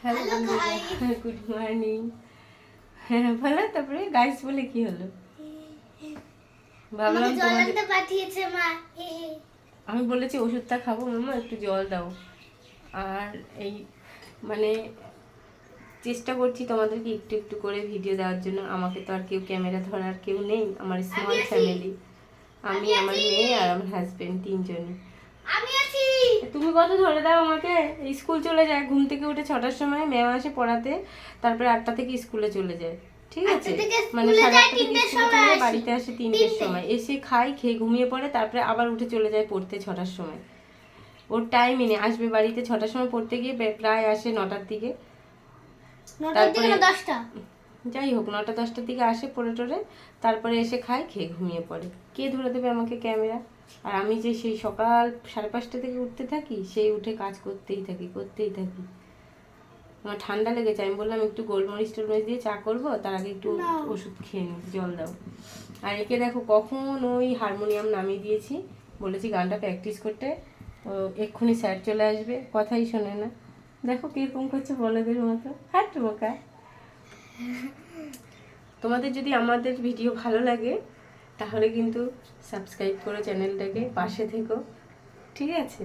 Hello বন্ধুরা, good morning. হ্যাঁ ভালো। তারপরে গাইস বলে কি হলো? ভাবলাম জল আনতে পাঠিয়েছে মা। আমি বলেছি ওষুধটা খাবো, মামা একটু জল দাও। আর এই মানে চেষ্টা করছি তোমাদেরকে একটু একটু করে ভিডিও দেওয়ার জন্য। আমাকে তো আর কেউ ক্যামেরা ধরার কেউ নেই, আমার স্মল ফ্যামিলি। আমি, আমার মেয়ে আর আমার হাজবেন্ড, তিনজনই। তুমি কত ধরে দাও আমাকে। স্কুল চলে যায়, ঘুম থেকে উঠে 6টার সময় ম্যাম আসে পড়াতে, তারপরে 8টা থেকে স্কুলে চলে যায়। ঠিক আছে, মানে 8:30 থেকে স্কুলে চলে যায়, বাড়িতে আসে 3টের সময়, এসে খাই, খেয়ে ঘুমিয়ে পড়ে, তারপরে আবার উঠে চলে যায় পড়তে 6টার সময়। ওর টাইমই নেই, আসবে বাড়িতে 6টার সময় পড়তে গিয়ে প্রায় আসে 9টার দিকে। তারপরে 10টা যাই হোক 9টা 10টার দিকে আসে পড়ে টোরে, তারপরে এসে খায়, খেয়ে ঘুমিয়ে পড়ে। কে ধরে দেবে আমাকে ক্যামেরা? আর আমি যে সেই সকাল 5:30 থেকে উঠতে থাকি, সেই উঠে কাজ করতেই থাকি। আমার ঠান্ডা লেগেছে, আমি বললাম একটু গোলমরিচ টোলমরিচ দিয়ে চা করবো, তার আগে একটু ওষুধ খেয়ে নিই, জল দাও। আর একে দেখো কখন ওই হারমোনিয়াম নামিয়ে দিয়েছি, বলেছি গানটা প্র্যাকটিস করতে, এক্ষুনি স্যার চলে আসবে, কথাই শোনে না। দেখো কিরকম করছে বলদের মতো, হাট বোকা। তোমাদের যদি আমাদের ভিডিও ভালো লাগে তাহলে কিন্তু সাবস্ক্রাইব করো চ্যানেলটাকে, পাশে থেকো, ঠিক আছে?